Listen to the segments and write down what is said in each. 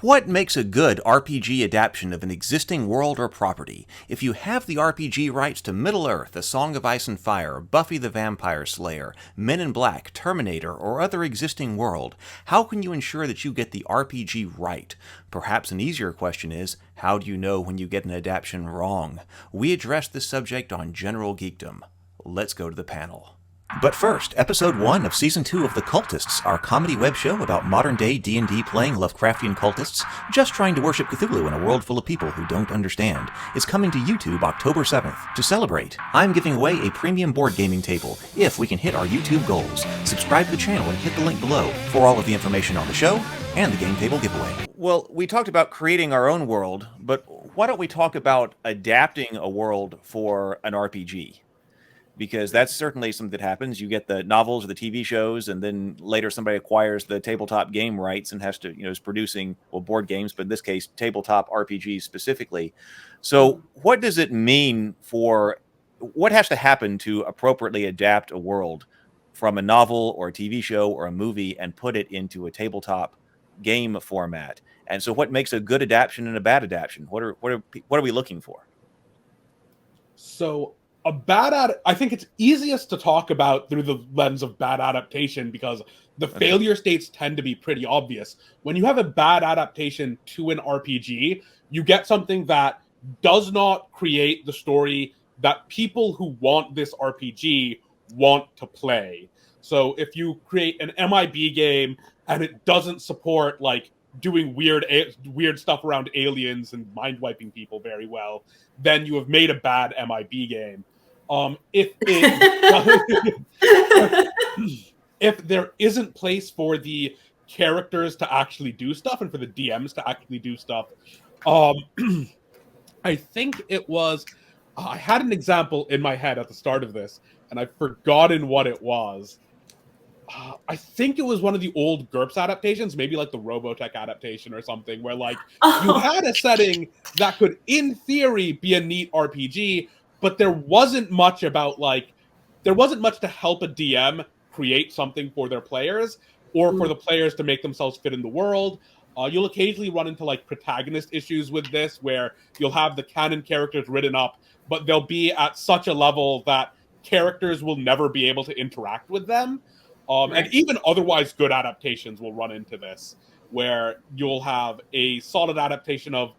What makes a good RPG adaptation of an existing world or property? If you have the RPG rights to Middle-earth, A Song of Ice and Fire, Buffy the Vampire Slayer, Men in Black, Terminator, or other existing world, how can you ensure that you get the RPG right? Perhaps an easier question is, how do you know when you get an adaptation wrong? We address this subject on General Geekdom. Let's go to the panel. But first, Episode 1 of Season 2 of The Cultists, our comedy web show about modern-day D&D playing Lovecraftian cultists just trying to worship Cthulhu in a world full of people who don't understand, is coming to YouTube October 7th. To celebrate, I'm giving away a premium board gaming table if we can hit our YouTube goals. Subscribe to the channel and hit the link below for all of the information on the show and the game table giveaway. Well, we talked about creating our own world, but why don't we talk about adapting a world for an RPG? Because that's certainly something that happens. You get the novels or the TV shows, and then later somebody acquires the tabletop game rights and has to, is producing, board games, but in this case, tabletop RPGs specifically. So what does it mean what has to happen to appropriately adapt a world from a novel or a TV show or a movie and put it into a tabletop game format? And so what makes a good adaptation and a bad adaptation? What are we looking for? So I think it's easiest to talk about through the lens of bad adaptation because the failure states tend to be pretty obvious. When you have a bad adaptation to an RPG, you get something that does not create the story that people who want this RPG want to play. So if you create an MIB game and it doesn't support doing weird stuff around aliens and mind wiping people very well, then you have made a bad MIB game. If there isn't place for the characters to actually do stuff and for the DMs to actually do stuff, I think it was. I had an example in my head at the start of this, and I've forgotten what it was. I think it was one of the old GURPS adaptations, maybe like the Robotech adaptation or something, where you had a setting that could, in theory, be a neat RPG, but there wasn't much about there wasn't much to help a DM create something for their players or for the players to make themselves fit in the world. You'll occasionally run into protagonist issues with this, where you'll have the canon characters written up, but they'll be at such a level that characters will never be able to interact with them. And even otherwise good adaptations will run into this, where you'll have a solid adaptation of,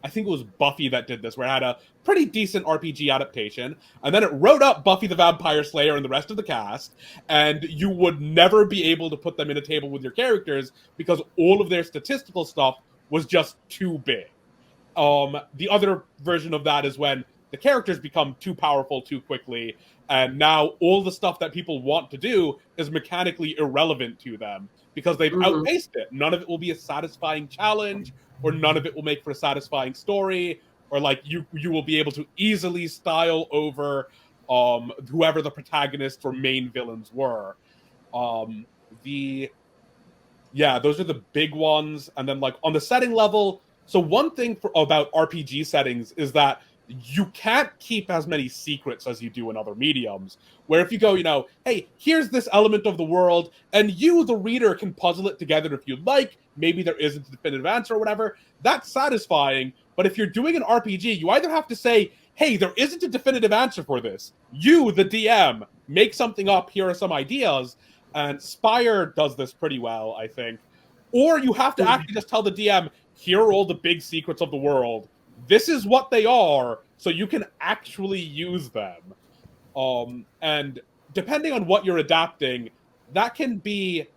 I think it was Buffy that did this, where it had a pretty decent RPG adaptation, and then it wrote up Buffy the Vampire Slayer and the rest of the cast, and you would never be able to put them in a table with your characters because all of their statistical stuff was just too big. The other version of that is when the characters become too powerful too quickly, and now all the stuff that people want to do is mechanically irrelevant to them because they've outpaced it. None of it will be a satisfying challenge, or none of it will make for a satisfying story, or you will be able to easily style over whoever the protagonists or main villains were. Those are the big ones. And then on the setting level, so one thing about RPG settings is that you can't keep as many secrets as you do in other mediums, where if you go, hey, here's this element of the world, and you, the reader, can puzzle it together if you'd like. Maybe there isn't a definitive answer or whatever. That's satisfying. But if you're doing an RPG, you either have to say, hey, there isn't a definitive answer for this. You, the DM, make something up. Here are some ideas. And Spire does this pretty well, I think. Or you have to actually just tell the DM, here are all the big secrets of the world. This is what they are, so you can actually use them. And depending on what you're adapting, that can be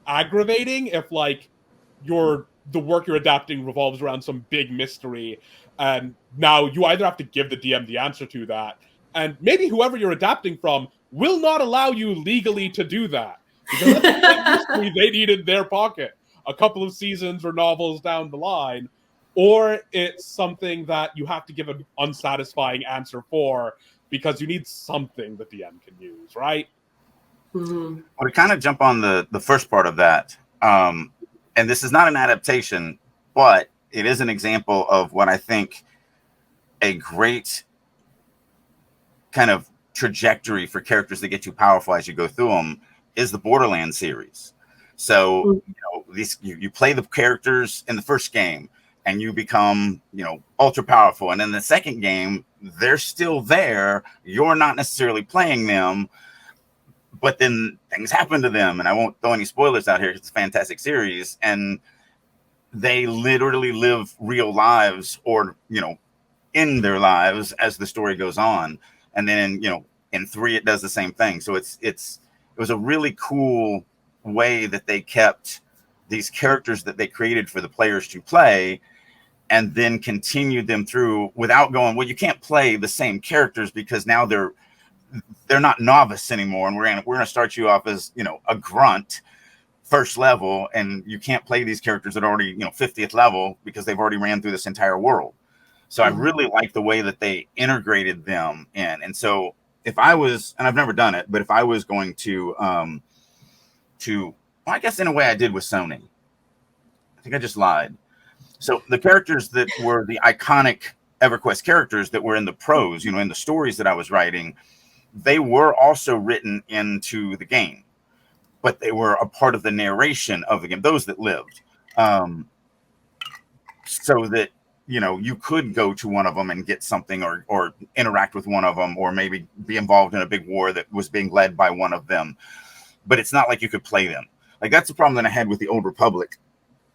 aggravating if the work you're adapting revolves around some big mystery, and now you either have to give the DM the answer to that, and maybe whoever you're adapting from will not allow you legally to do that because that's a big mystery they need in their pocket a couple of seasons or novels down the line. Or it's something that you have to give an unsatisfying answer for because you need something the DM can use, right? Well, to kind of jump on the first part of that, and this is not an adaptation, but it is an example of what I think a great kind of trajectory for characters that get you powerful as you go through them is the Borderlands series. So you play the characters in the first game, and you become ultra powerful, and in the second game they're still there. You're not necessarily playing them, but then things happen to them, and I won't throw any spoilers out here. It's a fantastic series, and they literally live real lives, or in their lives as the story goes on. And then in 3 it does the same thing. So it was a really cool way that they kept these characters that they created for the players to play, and then continued them through without going, well, you can't play the same characters because now they're not novice anymore, and we're gonna start you off as a grunt first level, and you can't play these characters that are already 50th level because they've already ran through this entire world. So I really like the way that they integrated them in. And so if I was, and I've never done it, but if I was going to well, I guess in a way I did with Sony. I think I just lied. So the characters that were the iconic EverQuest characters that were in the prose, in the stories that I was writing, they were also written into the game, but they were a part of the narration of the game, those that lived. So that, you could go to one of them and get something, or interact with one of them, or maybe be involved in a big war that was being led by one of them. But it's not like you could play them. Like, that's the problem that I had with the Old Republic.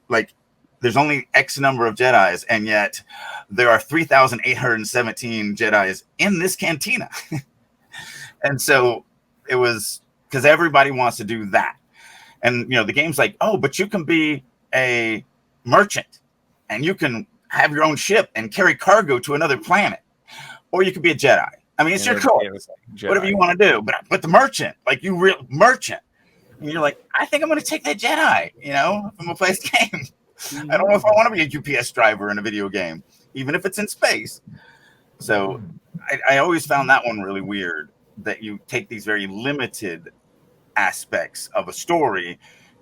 Like, there's only X number of Jedis, and yet there are 3,817 Jedis in this cantina. And so it was because everybody wants to do that. And, the game's like, oh, but you can be a merchant, and you can have your own ship and carry cargo to another planet. Or you could be a Jedi. I mean, it's your choice. Whatever you want to do. But the merchant, like, you real merchant. And you're like, I think I'm going to take that Jedi, if I'm going to play this game. I don't know if I want to be a UPS driver in a video game, even if it's in space. So I always found that one really weird, that you take these very limited aspects of a story,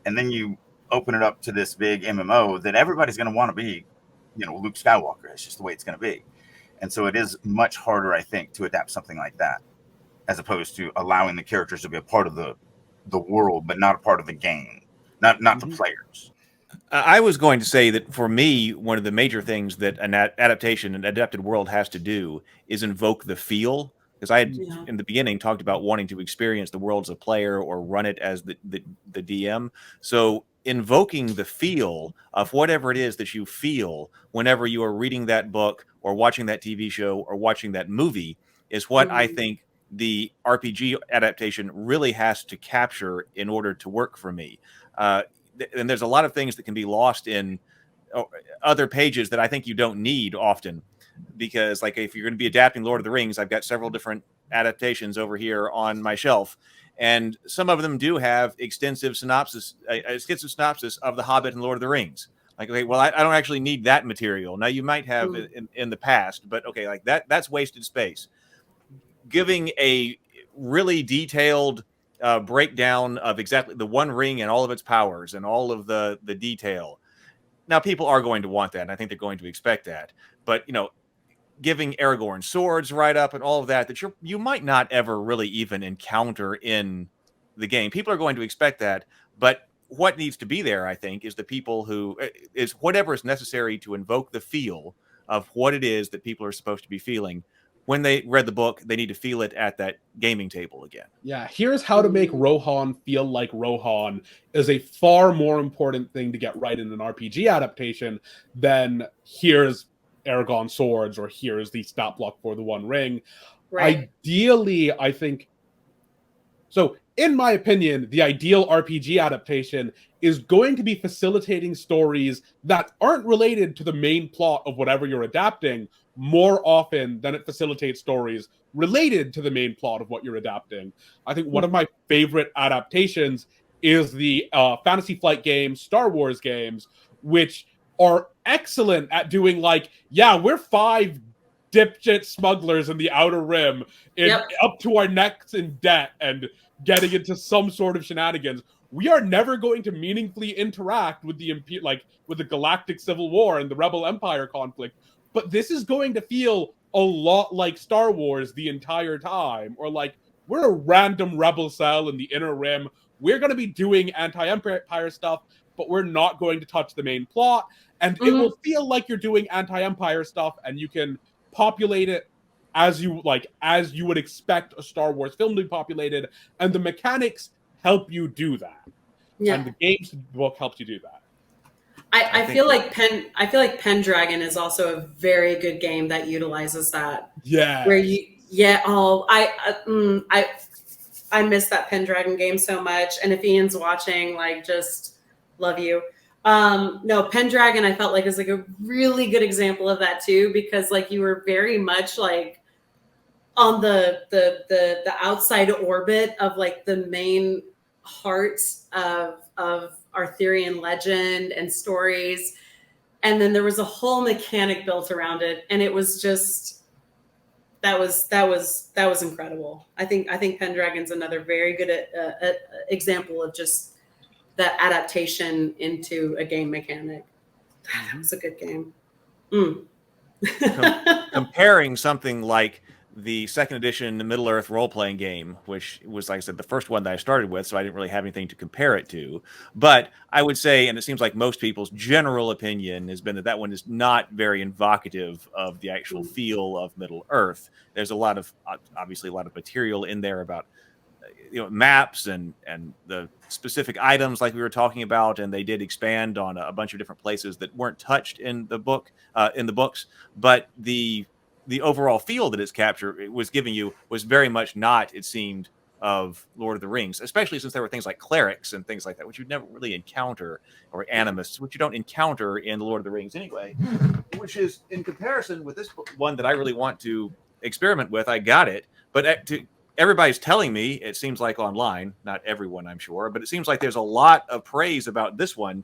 and then you open it up to this big MMO that everybody's going to want to be, Luke Skywalker. It's just the way it's going to be. And so it is much harder, I think, to adapt something like that, as opposed to allowing the characters to be a part of the world, but not a part of the game, not the players. I was going to say that for me, one of the major things that an adaptation, an adapted world has to do is invoke the feel. Because I had in the beginning talked about wanting to experience the world as a player or run it as the DM. So invoking the feel of whatever it is that you feel whenever you are reading that book or watching that TV show or watching that movie is what I think the RPG adaptation really has to capture in order to work for me. And there's a lot of things that can be lost in other pages that I think you don't need often. Because, like, if you're going to be adapting Lord of the Rings, I've got several different adaptations over here on my shelf, and some of them do have extensive synopsis of The Hobbit and Lord of the Rings. Like, okay, well, I don't actually need that material. Now, you might have in the past, but okay, like that's wasted space. Giving a really detailed breakdown of exactly the One Ring and all of its powers and all of the detail. Now, people are going to want that, and I think they're going to expect that. But, giving Aragorn swords right up and all of that you might not ever really even encounter in the game. People are going to expect that, but what needs to be there, I think, is the people who is whatever is necessary to invoke the feel of what it is that people are supposed to be feeling. When they read the book, they need to feel it at that gaming table again. Yeah, here's how to make Rohan feel like Rohan is a far more important thing to get right in an RPG adaptation than here's Aragorn swords or here's the stat block for the One Ring. Right. Ideally, I think... So, in my opinion, the ideal RPG adaptation is going to be facilitating stories that aren't related to the main plot of whatever you're adapting more often than it facilitates stories related to the main plot of what you're adapting. I think one of my favorite adaptations is the Fantasy Flight games, Star Wars games, which are excellent at doing we're 5 dipshit smugglers in the Outer Rim up to our necks in debt and getting into some sort of shenanigans. We are never going to meaningfully interact with the Galactic Civil War and the Rebel Empire conflict, but this is going to feel a lot like Star Wars the entire time, or like we're a random rebel cell in the Inner Rim we're going to be doing anti-empire stuff, but we're not going to touch the main plot. And it will feel like you're doing anti-empire stuff, and you can populate it as you would expect a Star Wars film to be populated, and the mechanics help you do that. Yeah. And the games book helps you do that. I feel like Pendragon is also a very good game that utilizes that. Yeah. Where I miss that Pendragon game so much. And if Ian's watching, like, just love you. No, Pendragon, I felt like is like a really good example of that too, because like you were very much like on the outside orbit of like the main heart of Arthurian legend and stories, and then there was a whole mechanic built around it, and it was just that was incredible. I think Pendragon's another very good example of just that adaptation into a game mechanic. That was a good game. Comparing something like the second edition Middle Earth role-playing game, which was, like I said, the first one that I started with, so I didn't really have anything to compare it to. But I would say, and it seems like most people's general opinion has been that one is not very evocative of the actual feel of Middle Earth. There's obviously a lot of material in there about maps and the specific items like we were talking about, and they did expand on a bunch of different places that weren't touched in the books, but the overall feel that it was giving you was very much not, it seemed, of Lord of the Rings, especially since there were things like clerics and things like that, which you'd never really encounter, or animists, which you don't encounter in the Lord of the Rings anyway, which is, in comparison with this one that I really want to experiment with, I got it, but everybody's telling me, it seems like online, not everyone I'm sure, but it seems like there's a lot of praise about this one,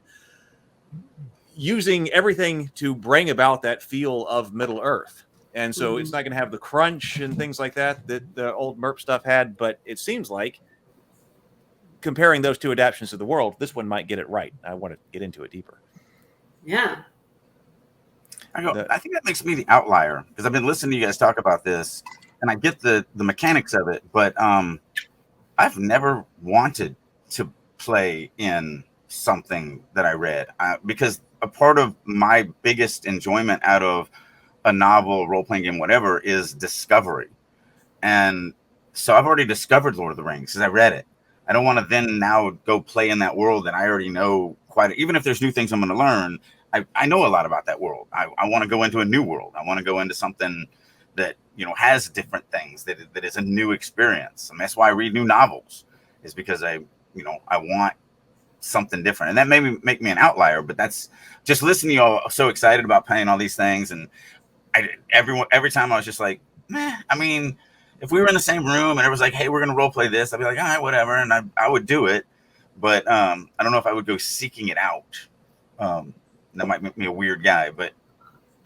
using everything to bring about that feel of Middle Earth. And so it's not going to have the crunch and things like that the old MERP stuff had, but it seems like, comparing those two adaptations of the world, this one might get it right. I want to get into it deeper. Yeah. I think that makes me the outlier, because I've been listening to you guys talk about this, and I get the mechanics of it, but I've never wanted to play in something that I read, because a part of my biggest enjoyment out of a novel, role-playing game, whatever, is discovery. And so I've already discovered Lord of the Rings because I read it. I don't want to then now go play in that world that I already know even if there's new things I'm going to learn, I know a lot about that world. I want to go into a new world. I want to go into something that, has different things, that is a new experience. And that's why I read new novels, is because I want something different. And that may make me an outlier, but that's just listening to y'all so excited about playing all these things. And every time I was just like, meh. I mean, if we were in the same room and it was like, hey, we're going to role play this, I'd be like, all right, whatever. And I would do it. But I don't know if I would go seeking it out. That might make me a weird guy, but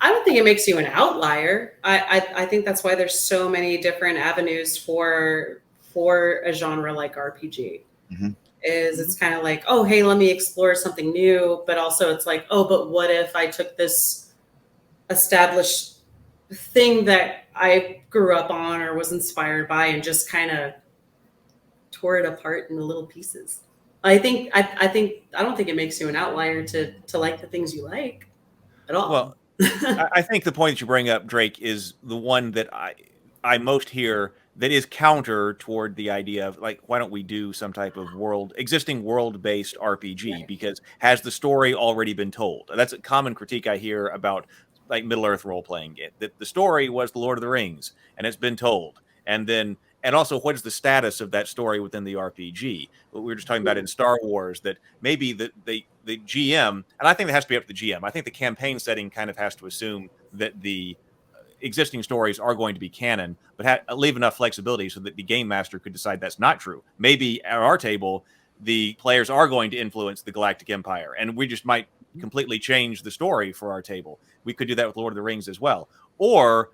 I don't think it makes you an outlier. I think that's why there's so many different avenues for a genre like RPG. It's kind of like, oh, hey, let me explore something new. But also it's like, oh, but what if I took this established thing that I grew up on or was inspired by and just kind of tore it apart into little pieces. I don't think it makes you an outlier to like the things you like at all. Well, I think the point that you bring up, Drake, is the one that I most hear that is counter toward the idea of, like, why don't we do some type of existing world-based RPG? Right. Because has the story already been told? That's a common critique I hear about, like, Middle Earth role-playing. That the story was the Lord of the Rings, and it's been told. And also, what is the status of that story within the RPG? We were just talking about in Star Wars, that maybe the GM, and I think that has to be up to the GM. I think the campaign setting kind of has to assume that the existing stories are going to be canon, but leave enough flexibility so that the game master could decide that's not true. Maybe at our table, the players are going to influence the Galactic Empire, and we just might completely change the story for our table. We could do that with Lord of the Rings as well. Or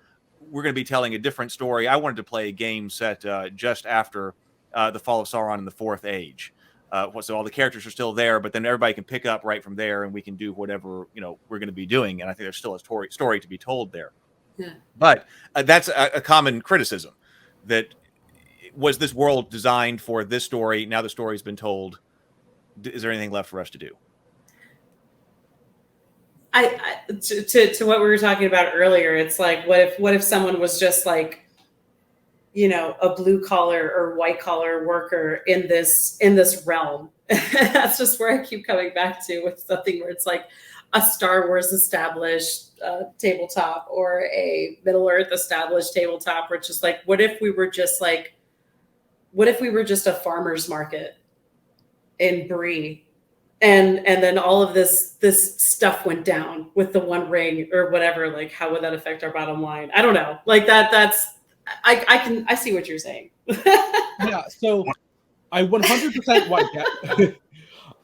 we're going to be telling a different story. I wanted to play a game set just after the fall of Sauron in the Fourth Age. So all the characters are still there, but then everybody can pick up right from there, and we can do whatever we're going to be doing. And I think there's still a story to be told there. Yeah. But that's a common criticism, that was this world designed for this story? Now the story's been told. Is there anything left for us to do? To what we were talking about earlier, it's like, what if someone was just like, you know, a blue collar or white collar worker in this realm? That's just where I keep coming back to, with something where it's like a Star Wars established tabletop or a Middle Earth established tabletop, where it's just like, what if we were just a farmer's market in Bree, and then all of this stuff went down with the One Ring or whatever? Like, how would that affect our bottom line? I don't know. Like I see what you're saying. Yeah, so I 100%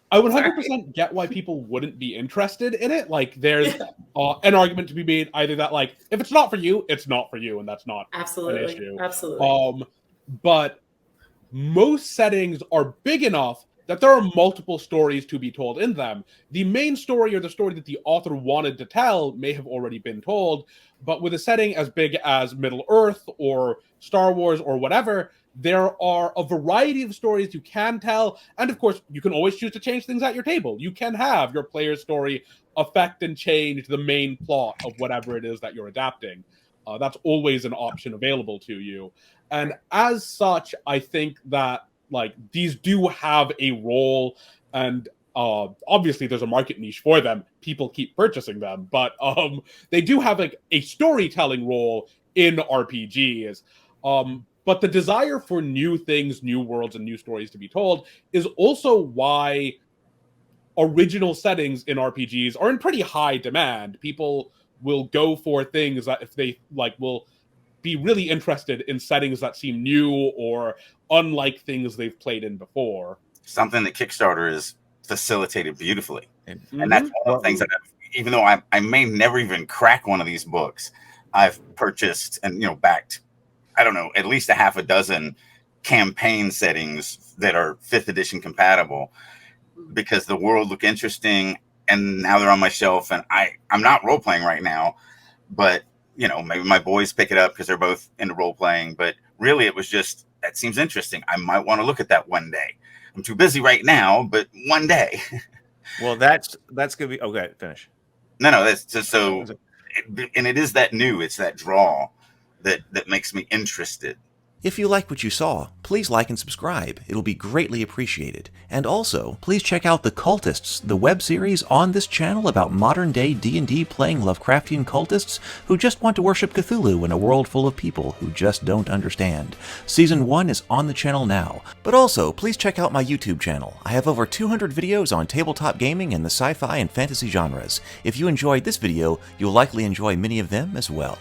I 100% get why people wouldn't be interested in it. Like, there's an argument to be made either that, like, if it's not for you, it's not for you, and that's not absolutely an issue. Absolutely. But most settings are big enough that there are multiple stories to be told in them. The main story, or the story that the author wanted to tell, may have already been told, but with a setting as big as Middle Earth or Star Wars or whatever, there are a variety of stories you can tell, and of course, you can always choose to change things at your table. You can have your player's story affect and change the main plot of whatever it is that you're adapting. That's always an option available to you. And as such, I think that, like, these do have a role, and obviously there's a market niche for them. People keep purchasing them, but they do have, like, a storytelling role in RPGs. But the desire for new things, new worlds, and new stories to be told is also why original settings in RPGs are in pretty high demand. People will go for things that, if they like, will be really interested in settings that seem new or unlike things they've played in before. Something that Kickstarter is facilitated beautifully. And that's one of the things that, even though I may never even crack one of these books, I've purchased and, you know, backed, I don't know, at least a half a dozen campaign settings that are 5th edition compatible, because the world looked interesting, and now they're on my shelf. And I'm not role playing right now, but, you know, maybe my boys pick it up because they're both into role playing. But really, it was just, that seems interesting. I might want to look at that one day. I'm too busy right now, but one day. Well, that's gonna be okay. Finish. No, that's just so, and it is that new. It's that draw that makes me interested. If you like what you saw, please like and subscribe. It'll be greatly appreciated. And also, please check out The Cultists, the web series on this channel about modern-day D&D playing Lovecraftian cultists who just want to worship Cthulhu in a world full of people who just don't understand. Season 1 is on the channel now. But also, please check out my YouTube channel. I have over 200 videos on tabletop gaming and the sci-fi and fantasy genres. If you enjoyed this video, you'll likely enjoy many of them as well.